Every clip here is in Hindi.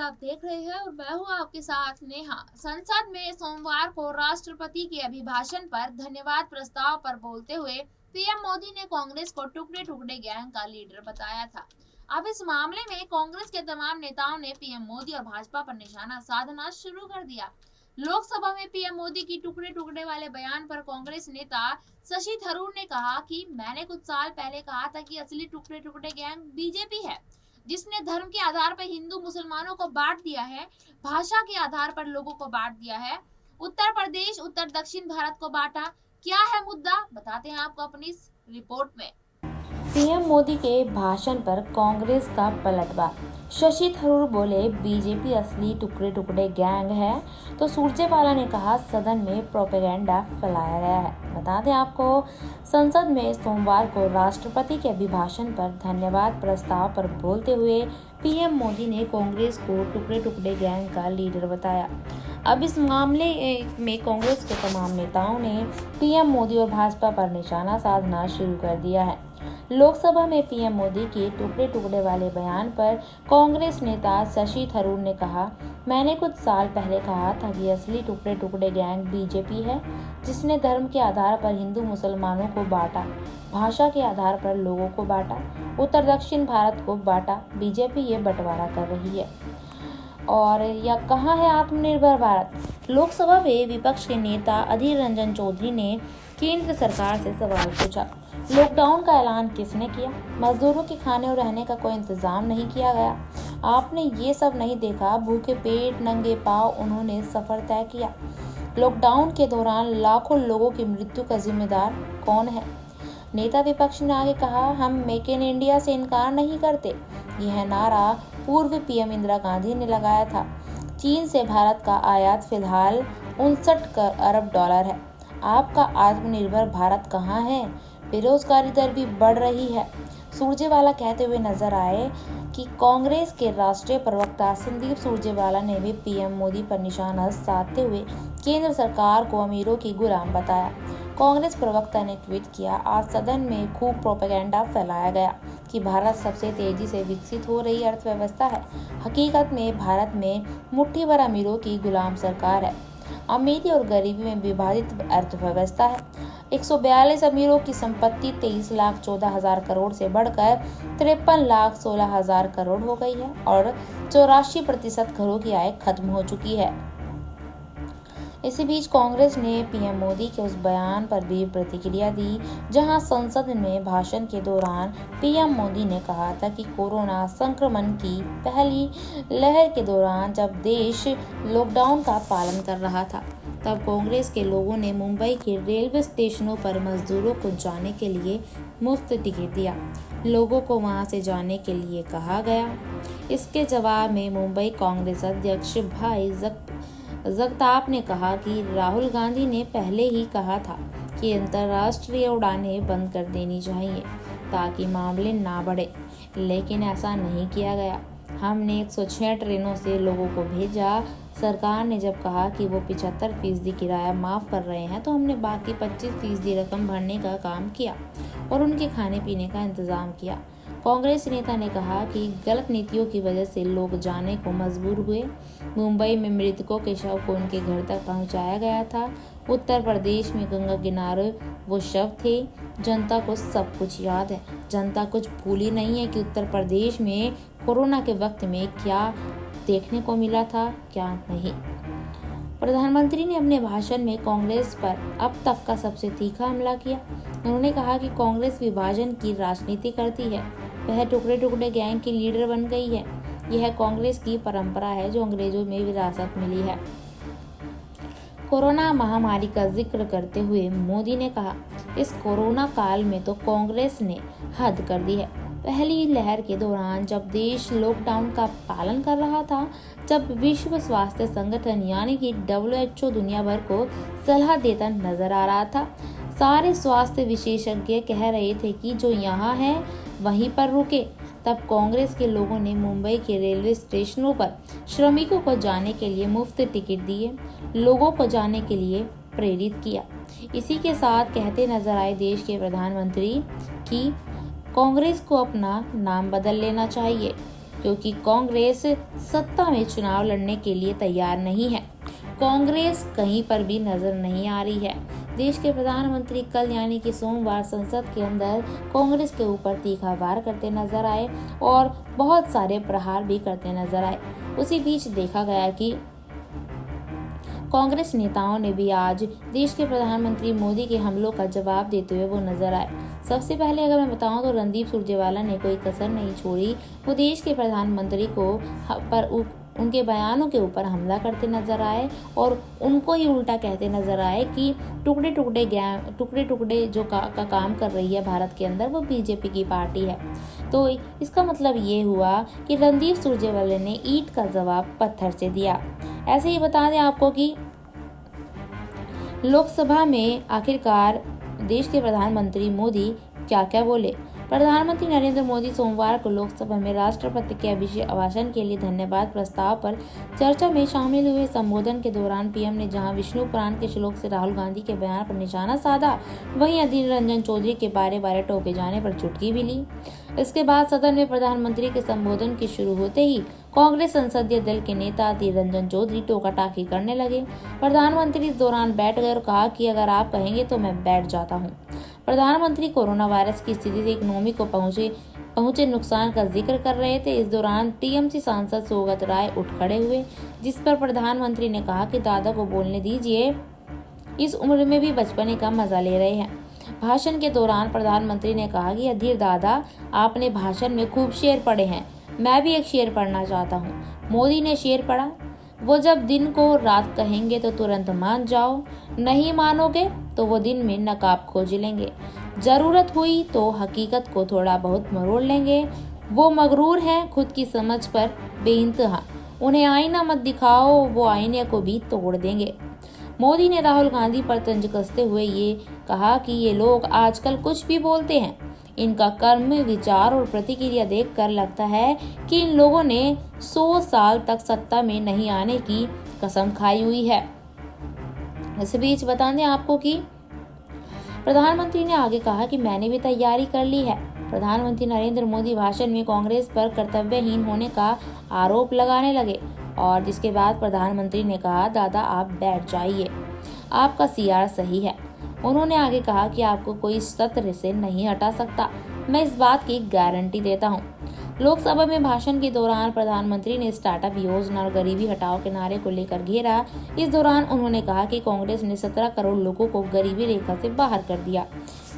आप देख रहे हैं और मैं हूँ आपके साथ नेहा। संसद में सोमवार को राष्ट्रपति के अभिभाषण पर धन्यवाद प्रस्ताव पर बोलते हुए पीएम मोदी ने कांग्रेस को टुकड़े टुकड़े गैंग का लीडर बताया था। अब इस मामले में कांग्रेस के तमाम नेताओं ने पीएम मोदी और भाजपा पर निशाना साधना शुरू कर दिया। लोकसभा में पीएम मोदी की टुकड़े टुकड़े वाले बयान पर कांग्रेस नेता शशि थरूर ने कहा कि मैंने कुछ साल पहले कहा था कि असली टुकड़े टुकड़े गैंग बीजेपी है, जिसने धर्म के आधार पर हिंदू मुसलमानों को बांट दिया है, भाषा के आधार पर लोगों को बांट दिया है, उत्तर प्रदेश उत्तर दक्षिण भारत को बांटा। क्या है मुद्दा, बताते हैं आपको अपनी इस रिपोर्ट में। पीएम मोदी के भाषण पर कांग्रेस का पलटवार। शशि थरूर बोले बीजेपी असली टुकड़े टुकड़े गैंग है, तो सुरजेवाला ने कहा सदन में प्रोपेगेंडा फैलाया गया है। बता दें आपको, संसद में सोमवार को राष्ट्रपति के अभिभाषण पर धन्यवाद प्रस्ताव पर बोलते हुए पीएम मोदी ने कांग्रेस को टुकड़े टुकड़े गैंग का लीडर बताया। अब इस मामले में कांग्रेस के तमाम नेताओं ने पीएम मोदी और भाजपा पर निशाना साधना शुरू कर दिया है। लोकसभा में पीएम मोदी के टुकड़े टुकड़े वाले बयान पर कांग्रेस नेता शशि थरूर ने कहा, मैंने कुछ साल पहले कहा था कि असली टुकड़े टुकड़े गैंग बीजेपी है, जिसने धर्म के आधार पर हिंदू मुसलमानों को बांटा, भाषा के आधार पर लोगों को बांटा, उत्तर दक्षिण भारत को बांटा। बीजेपी ये बंटवारा कर रही है। और यह कहाँ है आत्मनिर्भर भारत? लोकसभा में विपक्ष के नेता अधीर रंजन चौधरी ने केंद्र सरकार से सवाल पूछा, लॉकडाउन का ऐलान किसने किया? मजदूरों के खाने और रहने का कोई इंतजाम नहीं किया गया? आपने ये सब नहीं देखा? भूखे पेट नंगे पांव उन्होंने सफर तय किया। लॉकडाउन के दौरान लाखों लोगों की मृत्यु का जिम्मेदार कौन है? नेता विपक्ष ने आगे कहा, हम मेक इन इंडिया से इनकार नहीं करते। यह नारा पूर्व पीएम इंदिरा गांधी ने लगाया था। चीन से भारत का आयात फिलहाल 59 अरब डॉलर है। आपका आत्मनिर्भर भारत कहाँ है? बेरोजगारी दर भी बढ़ रही है। सुरजेवाला कहते हुए नजर आए कि कांग्रेस के राष्ट्रीय प्रवक्ता संदीप सुरजेवाला ने भी पीएम मोदी पर निशाना साधते हुए केंद्र सरकार को अमीरों की गुलाम बताया। कांग्रेस प्रवक्ता ने ट्वीट किया, आज सदन में खूब प्रोपेगेंडा फैलाया गया कि भारत सबसे तेजी से विकसित हो रही अर्थव्यवस्था है। हकीकत में भारत में मुट्ठी भर अमीरों की गुलाम सरकार है। अमीरी और गरीबी में विभाजित अर्थव्यवस्था है। 142 अमीरों की संपत्ति 23,14,000 करोड़ से बढ़कर 53,16,000 करोड़ हो गई है और 84% घरों की आय खत्म हो चुकी है। इसी बीच कांग्रेस ने पीएम मोदी के उस बयान पर भी प्रतिक्रिया दी, जहां संसद में भाषण के दौरान पीएम मोदी ने कहा था कि कोरोना संक्रमण की पहली लहर के दौरान जब देश लॉकडाउन का पालन कर रहा था, तब कांग्रेस के लोगों ने मुंबई के रेलवे स्टेशनों पर मजदूरों को जाने के लिए मुफ्त टिकट दिया। लोगों को वहां से जाने के लिए कहा गया। इसके जवाब में मुंबई कांग्रेस अध्यक्ष भाई जगताप ने कहा कि राहुल गांधी ने पहले ही कहा था कि अंतर्राष्ट्रीय उड़ानें बंद कर देनी चाहिए ताकि मामले ना बढ़े, लेकिन ऐसा नहीं किया गया। हमने 106 ट्रेनों से लोगों को भेजा। सरकार ने जब कहा कि वो 75% किराया माफ़ कर रहे हैं, तो हमने बाकी 25% रकम भरने का काम किया और उनके खाने पीने का इंतज़ाम किया। कांग्रेस नेता ने कहा कि गलत नीतियों की वजह से लोग जाने को मजबूर हुए। मुंबई में मृतकों के शव को उनके घर तक पहुंचाया गया था। उत्तर प्रदेश में गंगा किनारे वो शव थे। जनता को सब कुछ याद है। जनता कुछ भूली नहीं है कि उत्तर प्रदेश में कोरोना के वक्त में क्या देखने को मिला था, क्या नहीं। प्रधानमंत्री ने अपने भाषण में कांग्रेस पर अब तक का सबसे तीखा हमला किया। उन्होंने कहा कि कांग्रेस विभाजन की राजनीति करती है, वह टुकड़े टुकड़े गैंग की लीडर बन गई है। यह कांग्रेस की परंपरा है जो अंग्रेजों में विरासत मिली है। कोरोना महामारी का जिक्र करते हुए मोदी ने कहा, इस कोरोना काल में तो कांग्रेस ने हद कर दी है। पहली लहर के दौरान जब देश लॉकडाउन का पालन कर रहा था, जब विश्व स्वास्थ्य संगठन यानी कि WHO दुनिया भर को सलाह देता नजर आ रहा था, सारे स्वास्थ्य विशेषज्ञ कह रहे थे कि जो यहाँ है वहीं पर रुके, तब कांग्रेस के लोगों ने मुंबई के रेलवे स्टेशनों पर श्रमिकों को जाने के लिए मुफ्त टिकट दिए, लोगों को जाने के लिए प्रेरित किया। इसी के साथ कहते नजर आए देश के प्रधानमंत्री कि कांग्रेस को अपना नाम बदल लेना चाहिए। क्योंकि कांग्रेस सत्ता में चुनाव लड़ने के लिए तैयार नहीं है। कांग्रेस कहीं पर भी नजर नहीं आ रही है। देश के प्रधानमंत्री कल यानी कि सोमवार संसद के अंदर कांग्रेस के ऊपर तीखा वार करते नजर आए और बहुत सारे प्रहार भी करते नजर आए। उसी बीच देखा गया कि कांग्रेस नेताओं ने भी आज देश के प्रधानमंत्री मोदी के हमलों का जवाब देते हुए वो नजर आए। सबसे पहले अगर मैं बताऊं तो रणदीप सुरजेवाला ने कोई कसर नहीं छोड़ी। वो देश के प्रधानमंत्री को उनके बयानों के ऊपर हमला करते नजर आए और उनको ही उल्टा कहते नजर आए कि टुकड़े टुकड़े जो का काम कर रही है भारत के अंदर वो बीजेपी की पार्टी है। तो इसका मतलब ये हुआ कि रणदीप सुरजेवाला ने ईंट का जवाब पत्थर से दिया। ऐसे ही बता दें आपको कि लोकसभा में आखिरकार देश के प्रधानमंत्री मोदी क्या क्या बोले। प्रधानमंत्री नरेंद्र मोदी सोमवार को लोकसभा में राष्ट्रपति के अभिभाषण के लिए धन्यवाद प्रस्ताव पर चर्चा में शामिल हुए। संबोधन के दौरान पीएम ने जहां विष्णु पुराण के श्लोक से राहुल गांधी के बयान पर निशाना साधा, वहीं अधीर रंजन चौधरी के बारे टोके जाने पर चुटकी भी ली। इसके बाद सदन में प्रधानमंत्री के संबोधन के शुरू होते ही कांग्रेस संसदीय दल के नेता अधीर रंजन चौधरी टोका टाकी करने लगे। प्रधानमंत्री इस दौरान बैठ गए और कहा कि अगर आप कहेंगे तो मैं बैठ जाता हूँ। प्रधानमंत्री कोरोना वायरस की स्थिति से इकोनॉमी को पहुंचे नुकसान का जिक्र कर रहे थे। इस दौरान टीएमसी सांसद सौगत राय उठ खड़े हुए, जिस पर प्रधानमंत्री ने कहा कि दादा को बोलने दीजिए, इस उम्र में भी बचपने का मजा ले रहे हैं। भाषण के दौरान प्रधानमंत्री ने कहा कि अधीर दादा, आपने भाषण में खूब शेर पढ़े हैं, मैं भी एक शेर पढ़ना चाहता हूँ। मोदी ने शेर पढ़ा, वो जब दिन को रात कहेंगे तो तुरंत मान जाओ, नहीं मानोगे तो वो दिन में नकाब खोज लेंगे, जरूरत हुई तो हकीकत को थोड़ा बहुत मरोड़ लेंगे। वो मगरूर हैं खुद की समझ पर बेइंतहा, उन्हें आईना मत दिखाओ, वो आईने को भी तोड़ देंगे। मोदी ने राहुल गांधी पर तंज कसते हुए ये कहा कि ये लोग आजकल कुछ भी बोलते हैं, इनका कर्म, विचार और प्रतिक्रिया देखकर लगता है कि इन लोगों ने 100 साल तक सत्ता में नहीं आने की कसम खाई हुई है। इस बीच बता दें आपको कि प्रधानमंत्री ने आगे कहा कि मैंने भी तैयारी कर ली है। प्रधानमंत्री नरेंद्र मोदी भाषण में कांग्रेस पर कर्तव्यहीन होने का आरोप लगाने लगे और जिसके बाद प्रधानमंत्री ने कहा, दादा आप बैठ जाइए, आपका सीआर सही है। उन्होंने आगे कहा कि आपको कोई सत्र से नहीं हटा सकता, मैं इस बात की गारंटी देता हूँ। लोकसभा में भाषण के दौरान प्रधानमंत्री ने स्टार्टअप योजना और गरीबी हटाओ के नारे को लेकर घेरा। इस दौरान उन्होंने कहा कि कांग्रेस ने 17 करोड़ लोगों को गरीबी रेखा से बाहर कर दिया।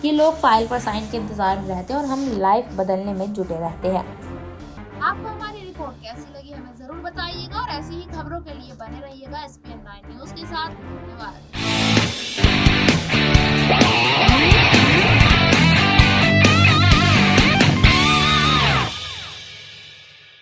ये लोग फाइल पर साइन के इंतजार में रहते हैं और हम लाइफ बदलने में जुटे रहते हैं। आपको हमारी रिपोर्ट कैसी लगी हमें जरूर बताइएगा और ऐसी ही खबरों के लिए बने रहिएगा SPN9 न्यूज के साथ। धन्यवाद।